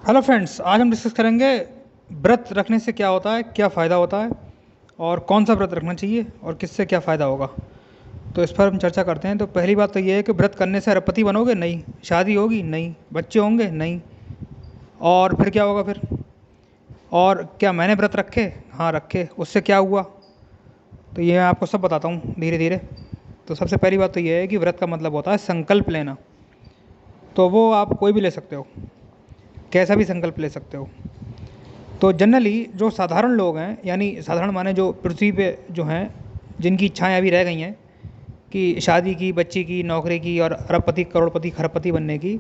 Hello friends, आज हम discuss करेंगे व्रत रखने से क्या होता है, क्या फ़ायदा होता है और कौन सा व्रत रखना चाहिए और किससे क्या फ़ायदा होगा। तो इस पर हम चर्चा करते हैं। तो पहली बात तो ये है कि व्रत करने से अरबपति बनोगे? नहीं। शादी होगी? नहीं। बच्चे होंगे? नहीं। और फिर क्या होगा फिर? और क्या मैंने व्रत रखे? हाँ रखे। उससे क्या हुआ? तो ये मैं आपको सब बताता हूँ धीरे धीरे। तो सबसे पहली बात तो ये है कि व्रत का मतलब होता है संकल्प लेना। तो वो आप कोई भी ले सकते हो, कैसा भी संकल्प ले सकते हो। तो जनरली जो साधारण लोग हैं, यानी साधारण माने जो पृथ्वी पे जो हैं, जिनकी इच्छाएं अभी रह गई हैं कि शादी की, बच्ची की, नौकरी की और अरबपति, करोड़पति, खरबपति बनने की,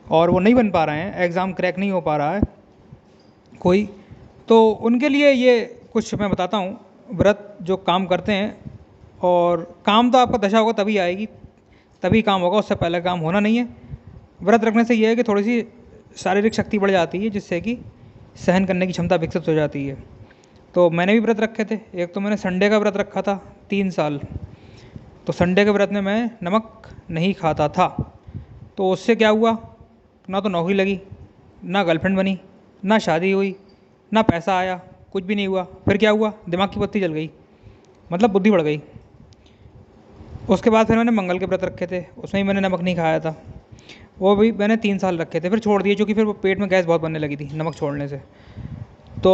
और वो नहीं बन पा रहे हैं, एग्ज़ाम क्रैक नहीं हो पा रहा है कोई, तो उनके लिए ये कुछ मैं बताता हूँ व्रत जो काम करते हैं। और काम तो आपका दशा होगा तभी आएगी, तभी काम होगा, उससे पहले काम होना नहीं है। व्रत रखने से ये है कि थोड़ी सी शारीरिक शक्ति बढ़ जाती है, जिससे कि सहन करने की क्षमता विकसित हो जाती है। तो मैंने भी व्रत रखे थे। एक तो मैंने संडे का व्रत रखा था 3 साल। तो संडे के व्रत में मैं नमक नहीं खाता था। तो उससे क्या हुआ? ना तो नौकरी लगी, ना गर्लफ्रेंड बनी, ना शादी हुई, ना पैसा आया, कुछ भी नहीं हुआ। फिर क्या हुआ? दिमाग की बत्ती जल गई, मतलब बुद्धि बढ़ गई। उसके बाद फिर मैंने मंगल के व्रत रखे थे, उसमें भी मैंने नमक नहीं खाया था। वो भी मैंने 3 साल रखे थे, फिर छोड़ दिए क्योंकि फिर वो पेट में गैस बहुत बनने लगी थी नमक छोड़ने से। तो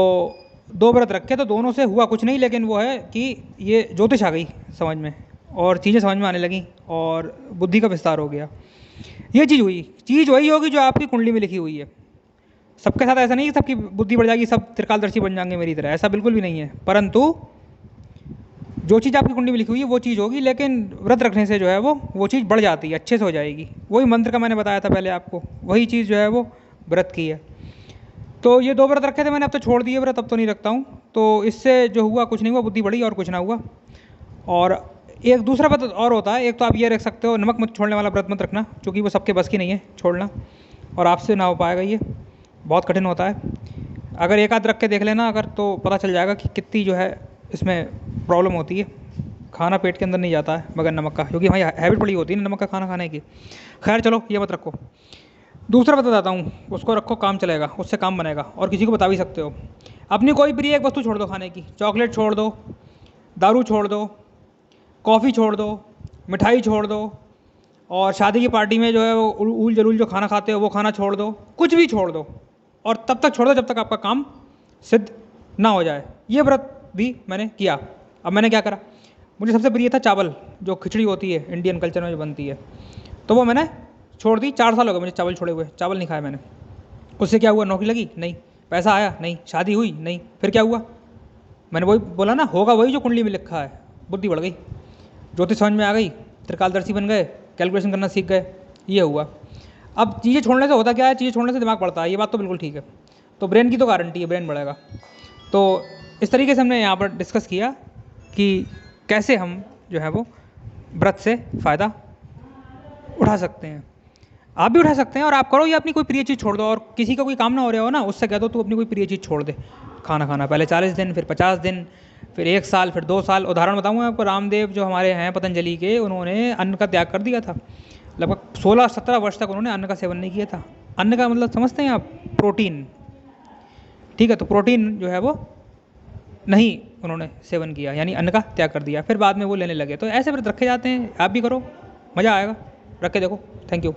2 व्रत रखे तो दोनों से हुआ कुछ नहीं, लेकिन वो है कि ये ज्योतिष आ गई समझ में, और चीज़ें समझ में आने लगी और बुद्धि का विस्तार हो गया। ये चीज़ हुई। चीज़ वही होगी जो आपकी कुंडली में लिखी हुई है। सबके साथ ऐसा नहीं है सबकी बुद्धि बढ़ जाएगी, सब त्रिकालदर्शी बन जाएंगे मेरी तरह, ऐसा बिल्कुल भी नहीं है। परंतु जो चीज़ आपकी कुंडली में लिखी हुई है वो चीज़ होगी, लेकिन व्रत रखने से जो है वो चीज़ बढ़ जाती है, अच्छे से हो जाएगी। वही मंत्र का मैंने बताया था पहले आपको, वही चीज़ जो है वो व्रत की है। तो ये 2 व्रत रखे थे मैंने, अब तो छोड़ दिए व्रत, अब तो नहीं रखता हूँ। तो इससे जो हुआ कुछ नहीं हुआ, बुद्धि बढ़ी और कुछ ना हुआ। और एक दूसरा व्रत और होता है, एक तो आप ये रख सकते हो, नमक मत छोड़ने वाला व्रत मत रखना, क्योंकि वो सबके बस की नहीं है छोड़ना, और आपसे ना हो पाएगा, ये बहुत कठिन होता है। अगर एक आध रख के देख लेना अगर, तो पता चल जाएगा कि कितनी जो है इसमें प्रॉब्लम होती है। खाना पेट के अंदर नहीं जाता है मगर नमक का, क्योंकि हमारी हैबिट पड़ी होती है ना नमक का खाना खाने की। खैर चलो, ये मत रखो। दूसरा बताता हूँ, उसको रखो, काम चलेगा, उससे काम बनेगा, और किसी को बता भी सकते हो। अपनी कोई प्रिय एक वस्तु छोड़ दो खाने की, चॉकलेट छोड़ दो, दारू छोड़ दो, कॉफ़ी छोड़ दो, मिठाई छोड़ दो, और शादी की पार्टी में जो है वो उल जलूल जो खाना खाते हो वो खाना छोड़ दो, कुछ भी छोड़ दो। और तब तक छोड़ दो जब तक आपका काम सिद्ध ना हो जाए। ये व्रत भी मैंने किया। अब मैंने क्या करा, मुझे सबसे प्रिय था चावल, जो खिचड़ी होती है इंडियन कल्चर में जो बनती है, तो वो मैंने छोड़ दी। 4 साल हो गए मुझे चावल छोड़े हुए, चावल नहीं खाया मैंने। उससे क्या हुआ? नौकरी लगी? नहीं। पैसा आया? नहीं। शादी हुई? नहीं। फिर क्या हुआ? मैंने वही बोला ना, होगा वही जो कुंडली में लिखा है। बुद्धि बढ़ गई, ज्योतिष समझ में आ गई, त्रिकालदर्शी बन गए, कैलकुलेशन करना सीख गए, ये हुआ। अब चीज़ें छोड़ने से होता क्या है? चीज़ें छोड़ने से दिमाग बढ़ता है, ये बात तो बिल्कुल ठीक है। तो ब्रेन की तो गारंटी है, ब्रेन बढ़ेगा। तो इस तरीके से हमने यहाँ पर डिस्कस किया कि कैसे हम जो है वो व्रत से फ़ायदा उठा सकते हैं। आप भी उठा सकते हैं, और आप करो ये, अपनी कोई प्रिय चीज़ छोड़ दो। और किसी का कोई काम ना हो रहा हो ना, उससे कह दो तू अपनी कोई प्रिय चीज़ छोड़ दे। खाना खाना पहले 40 दिन, फिर 50 दिन, फिर 1 साल, फिर 2 साल। उदाहरण बताऊँ आपको, रामदेव जो हमारे हैं पतंजलि के, उन्होंने अन्न का त्याग कर दिया था। लगभग 16-17 वर्ष तक उन्होंने अन्न का सेवन नहीं किया था। अन्न का मतलब समझते हैं आप? प्रोटीन। ठीक है, तो प्रोटीन जो है वो नहीं उन्होंने सेवन किया, यानी अन्न का त्याग कर दिया। फिर बाद में वो लेने लगे। तो ऐसे व्रत रखे जाते हैं, आप भी करो, मज़ा आएगा, रख के देखो। Thank you.